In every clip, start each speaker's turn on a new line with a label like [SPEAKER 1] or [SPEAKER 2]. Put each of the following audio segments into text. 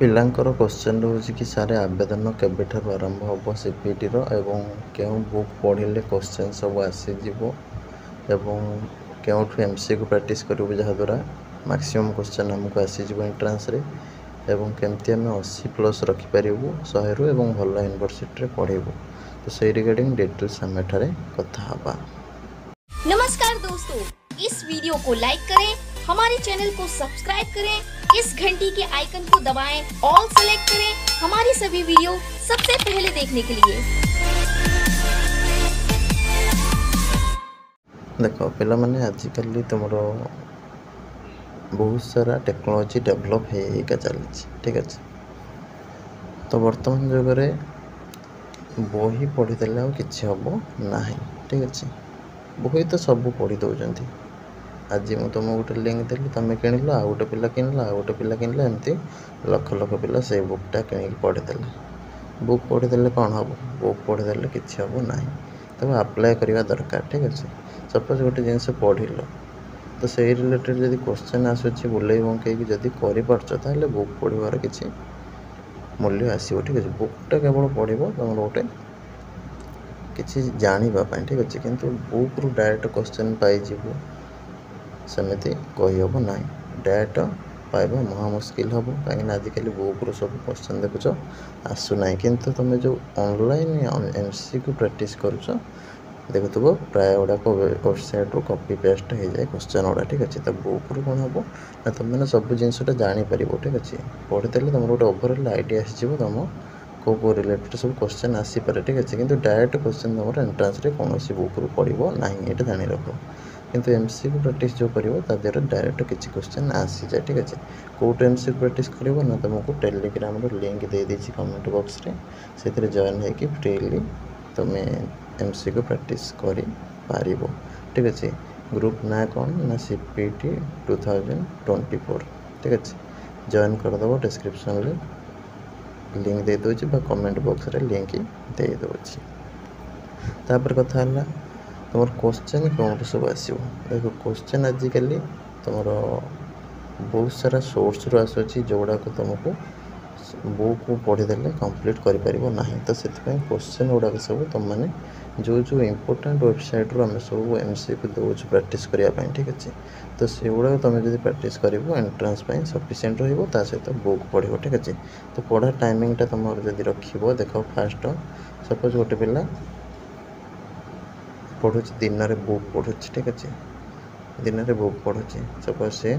[SPEAKER 1] ପିଲାଙ୍କର क्वेश्चन ରହୁଛି କି ସାର୍ ଆବେଦନ କେବେଠାରୁ ଆରମ୍ଭ ହେବ ସିପିଟିର ଏବଂ କେଉଁ ବୁକ୍ ପଢ଼ିଲେ क्वेश्चन ସବୁ ଆସିଯିବ ଏବଂ କେଉଁଠୁ ଏମସିକ୍ୟୁ ପ୍ରାକ୍ଟିସ୍ କରିବୁ ଯାହାଦ୍ୱାରା ମ୍ୟାକ୍ସିମମ୍ क्वेश्चन ଆମକୁ ଆସିଯିବ ଏଣ୍ଟ୍ରାନ୍ସରେ ଏବଂ କେମିତି ଆମେ 80+ ରଖିପାରିବୁ 100ରୁ ଏବଂ ଭଲ ୟୁନିଭର୍ସିଟିରେ ପଢ଼ିବୁ ତ ସେଇ रिगार्डिंग डिटेल्स हम एठारे कथा हबा।
[SPEAKER 2] नमस्कार दोस्तों, इस वीडियो को लाइक करें, हमारे चैनल को सब्सक्राइब करें, इस घंटी के आइकन को दबाएं, ऑल सेलेक्ट करें हमारी सभी वीडियो सबसे पहले देखने के लिए।
[SPEAKER 1] देखो पिला माने आजिकल तुमर बहुत सारा टेक्नोलोजी डेवलप होगा चली ठीक अच्छे तो वर्तमान जुगे बही पढ़ीदे कि हम ना ठीक अच्छे बही तो सब पढ़ी दौरान आज मुझे तुमको गोटे लिंक देली तुम किणल आ गोटे पिला किणला आ गोटे पिला किणला एमती लक्ष लक्ष पिला से बुकटा किणिक पढ़ीदे बुक पढ़ीदे कौन हम बुक पढ़ीदे कि हम ना तब आप्लाय करवा दरकार ठीक अच्छे सपोज गोटे जिनस पढ़ तो से रिलेटेड जब क्वेश्चन आसूँ बुले बंकई जदि कर बुक पढ़वार किसी मूल्य आसो ठीक अच्छे बुकटा केवल पढ़ तुम गोटे किसी जानापी ठीक अच्छे किंतु बुक रु डायरेक्ट क्वेश्चन पाइज सेमती कहीहब ना डायरेक्ट पाइबा महा मुस्किल हम कहीं आजिकल बुक रु सब क्वेश्चन देखुच आसूना किंतु तुम जो ऑनलाइन एमसीक्यू प्रैक्टिस करुच देखुव प्राय गुड़ाक वेबसाइट रू कॉपी पेस्ट हो जाए क्वेश्चन गुड़ा ठीक अच्छे तो बुक रू कौन हम ना तुमने सब जिनसा जापर ठीक अच्छे पढ़ीदे तुम गोटे ओवरऑल आइडिया आसो तुम कौ रिलेटेड सब क्वेश्चन आसीपे ठीक अच्छे किंतु डायरेक्ट क्वेश्चन तुम एंट्रांस रे कौन बुक रू पढ़ो ना ये जानी रख किंतु एमसीक्यू प्रैक्टिस जो कर डायरेक्ट किसी क्वेश्चन आसी जाए ठीक अच्छे कौट एमसीक्यू प्रैक्टिस कर ना तुमको टेलीग्राम लिंक दे दीजिए कमेंट बॉक्स रे से जॉइन होगी फ्रीली तुम एमसीक्यू प्रैक्टिस कर पारिबो ठीक अच्छे ग्रुप ना कौन ना सीपीटी 2024 ठीक अच्छे जॉइन करदेव डिस्क्रिप्शन रे लिंक दे दूँ कमेंट बॉक्स रे लिंक दे दूँ तापर कथा है तुम क्वेश्चन कौन सब आसो देख क्वेश्चन आजिकल तुम बहुत सारा सोर्स रू आसूँ जोगुड़ाक तुमको बुक पढ़ीदे कंप्लीट कर तो से क्वेश्चन गुड़ाक सब तुम मैंने जो जो इम्पोर्टाट वेबसाइट रू आम सब एमसीक्यू दौर प्रैक्टिस करने ठीक अच्छे तो से गुड़ा तुम जो प्रैक्टिस कर एंट्रांस सफिशिएंट रहा सहित बुक पढ़ो ठीक अच्छे तो पढ़ा टाइमिंगटा तुम जब रख देख फास्ट सपोज गोटे पिला पढ़ु दिन में बुक पढ़ु ठीक अच्छे दिन में बुक पढ़ु सपोज से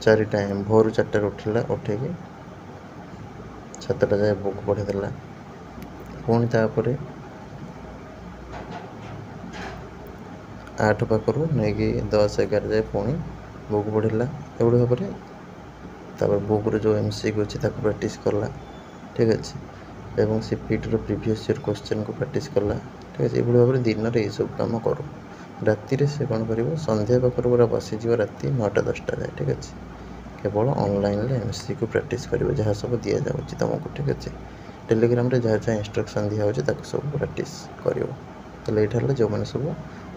[SPEAKER 1] 4 टाइम भोर 4 उठला उठेगी 7टा जाए बुक पढ़ीदेला पुणी तापर 8 पाखर नहीं 10-11 जाए पुणी बुक पढ़ला एवढी भाव में बुक जो एमसीक्यू अच्छे प्रैक्टिस करला ठीक अच्छे एवं सी पीटी प्रीवियस ईयर क्वेश्चन को प्रैक्टिस करला ठीक अच्छे ये भाव में दिन में सब कम करूँ राति से कौन कर संध्या पाखर पूरा बसीज राति 9-10टा जाए ठीक अच्छे केवल ऑनलाइन एमसीक्यू प्रैक्टिस कर जहाँ सब दि जाऊँगी तुमको ठीक अच्छे टेलीग्राम रे जहाँ जहाँ इंस्ट्रक्शन दिया ताक सब प्रैक्टिस कर तो ये जो मैंने सब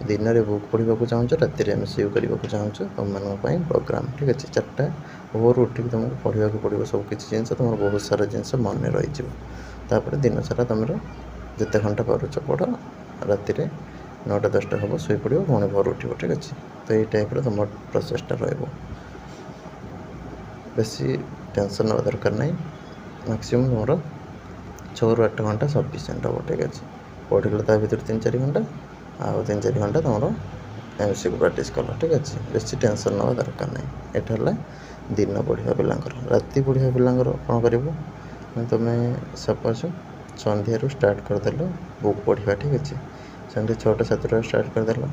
[SPEAKER 1] दिन में बुक पढ़ा चाहूँ राति एमसीक्यू करने को चाहूँ तुम प्रोग्राम ठीक अच्छे 4टा भोर उठिक तुमको पढ़ा पड़ो सब किसी जिन तुम बहुत सारा जिन मन रही दिन सारा तुम जिते घंटा पारुच पढ़ राति 9-10टा हम शोई पड़ो पुणी भोर उठो ठीक अच्छे तो ये टाइप तुम प्रोसेसटा बेसी टेंशन ना दरकार नहीं मैक्सिमम तुम 6-8 घंटा सफिशिएंट हम ठीक अच्छे पढ़ल ता भर 3-4 घंटा आउ 3-4 घंटा तुम एमसीक्यू प्रैक्टिस कल ठीक अच्छे बेसी टेंशन ना दरकार नहीं एटा दिन पढ़ा पिलांकर राति पढ़ा पिलांकर कौन कर तुम सपोज संध्या स्टार्ट करदेल बुक पढ़ा ठीक अच्छे संध्या 6-7 स्टार्ट करदेल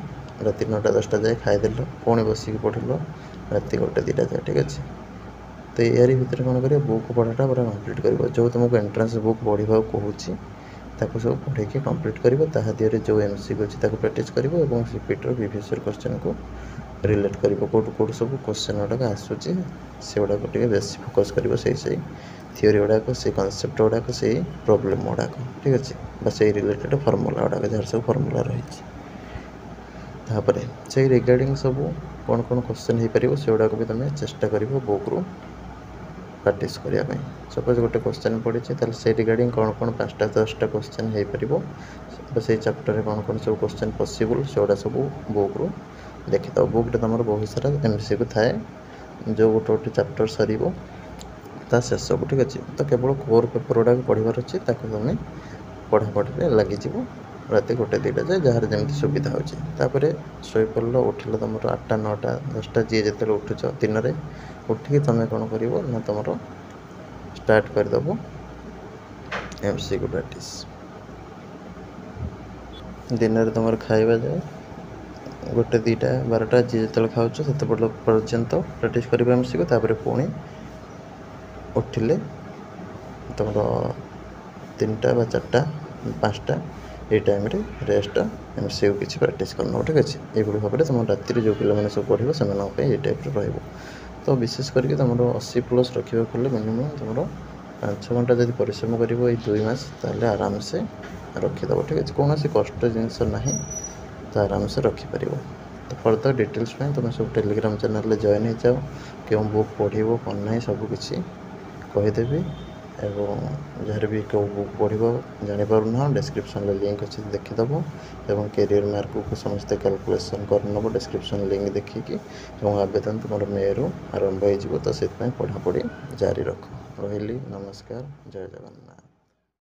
[SPEAKER 1] राति 9-10टा जाए खाईदेल पुणी बसिक पढ़ल राति 1-2टा जाए ठीक अच्छे तो यार भितर कौन कर बुक पढ़ाटा पूरा कंप्लीट कर जो तुमको एंट्रांस बुक पढ़ा कहूँ सब पढ़े कंप्लीट कर दिहर जो एमसीक्यू अच्छी प्रैक्टिस कर सीपीटी प्रीवियस ईयर क्वेश्चन को रिलेट कर कौट कौट सब क्वेश्चन गुड़ाक आसूँ से गुड़ाक बेसी फोकस कर थियोरी गुड़ाक से कनसेप्ट गुड़ाक से प्रॉब्लम गुड़ाक ठीक अच्छे बस यही रिलेटेड फर्मूला गुड़ाक जहाँ सब फर्मूला रही से रिगार्डिंग सब कौन कौन क्वेश्चन हो पार से गुड़ाक भी तुम चेष्टा कर बुक रू ପ୍ରାକ୍ଟିସ୍ କରିବା ପାଇଁ। ସପୋଜ୍ ଗୋଟେ କ୍ୱେଶ୍ଚନ୍ ପଡ଼ିଛି, ତାହେଲେ ସେଇ ରିଗାର୍ଡ଼ିଂ କ'ଣ 5ଟା 10ଟା କ୍ୱେଶ୍ଚନ୍ ହେଇପାରିବ, ସେଇ ଚାପ୍ଟରରେ କ'ଣ ସବୁ କ୍ୱେଶ୍ଚନ୍ ପସିବୁଲ୍, ସେଗୁଡ଼ା ସବୁ ବୁକ୍ରୁ ଦେଖିଥାଉ। ବୁକ୍ରେ ତୁମର ବହୁତ ସାରା MCQ ଥାଏ, ଯେଉଁ ଗୋଟେ ଚାପ୍ଟର ସରିବ ତା ଶେଷକୁ, ଠିକ୍ ଅଛି। ତ କେବଳ କୋର୍ ପେପର୍ ଗୁଡ଼ାକ ପଢ଼ିବାର ଅଛି, ତାକୁ ତୁମେ ପଢ଼ାପଢ଼ିରେ ଲାଗିଯିବ ରାତି 1 2ଟା ଯାଏ, ଯାହାର ଯେମିତି ସୁବିଧା ହେଉଛି। ତାପରେ ଶୋଇପଡ଼ିଲ, ଉଠିଲ ତୁମର 8ଟା 9ଟା 10ଟା, ଯିଏ ଯେତେବେଳେ ଉଠୁଛ ଦିନରେ, ଉଠିକି ତୁମେ କ'ଣ କରିବ ନା ତୁମର ଷ୍ଟାର୍ଟ କରିଦେବ MCQ ପ୍ରାକ୍ଟିସ୍। ଦିନରେ ତୁମର ଖାଇବା ଯାଏ 1 2ଟା 12ଟା, ଯିଏ ଯେତେବେଳେ ଖାଉଛ ସେତେବେଳେ ପର୍ଯ୍ୟନ୍ତ ପ୍ରାକ୍ଟିସ୍ କରିବ MCQ। ତାପରେ ପୁଣି ଉଠିଲେ ତୁମର 3ଟା ବା 4ଟା 5ଟା ଏଇ ଟାଇମ୍ରେ ରେଷ୍ଟ MCQ କିଛି ପ୍ରାକ୍ଟିସ୍ କରିନେବ, ଠିକ୍ ଅଛି। ଏଇଭଳି ଭାବରେ ତୁମ ରାତିରେ ଯେଉଁ ପିଲାମାନେ ସବୁ ପଢ଼ିବ ସେମାନଙ୍କ ପାଇଁ ଏଇ ଟାଇପ୍ର ରହିବ। ତ ବିଶେଷ କରିକି ତୁମର 80+ ରଖିବାକୁ ହେଲେ ମିନିମମ୍ ତୁମର 5-6 ଘଣ୍ଟା ଯଦି ପରିଶ୍ରମ କରିବ ଏଇ 2 ମାସ, ତାହେଲେ ଆରାମସେ ରଖିଦେବ, ଠିକ୍ ଅଛି। କୌଣସି କଷ୍ଟ ଜିନିଷ ନାହିଁ, ତ ଆରାମସେ ରଖିପାରିବ। ତ ଫର୍ଦର ଡିଟେଲ୍ସ ପାଇଁ ତୁମେ ସବୁ ଟେଲିଗ୍ରାମ ଚ୍ୟାନେଲରେ ଜଏନ୍ ହେଇଯାଅ। କେଉଁ ବୁକ୍ ପଢ଼ିବ କ'ଣ ନାହିଁ ସବୁକିଛି କହିଦେବି, ଏବଂ ଯାହାର ବି କେଉଁ ବୁକ୍ ପଢ଼ିବ ଜାଣିପାରୁନାହ, ଡେସ୍କ୍ରିପ୍ସନ୍ରେ ଲିଙ୍କ୍ ଅଛି, ଦେଖିଦେବ। ଏବଂ କ୍ୟାରିୟର ମାର୍କକୁ ସମସ୍ତେ କ୍ୟାଲକୁଲେସନ୍ କରିନେବ ଡେସ୍କ୍ରିପ୍ସନ୍ ଲିଙ୍କ୍ ଦେଖିକି, ଏବଂ ଆବେଦନ ତୁମର ମେ'ରୁ ଆରମ୍ଭ ହୋଇଯିବ। ତ ସେଥିପାଇଁ ପଢ଼ାପଢ଼ି ଜାରି ରଖ। ରହିଲି, ନମସ୍କାର, ଜୟ ଜଗନ୍ନାଥ।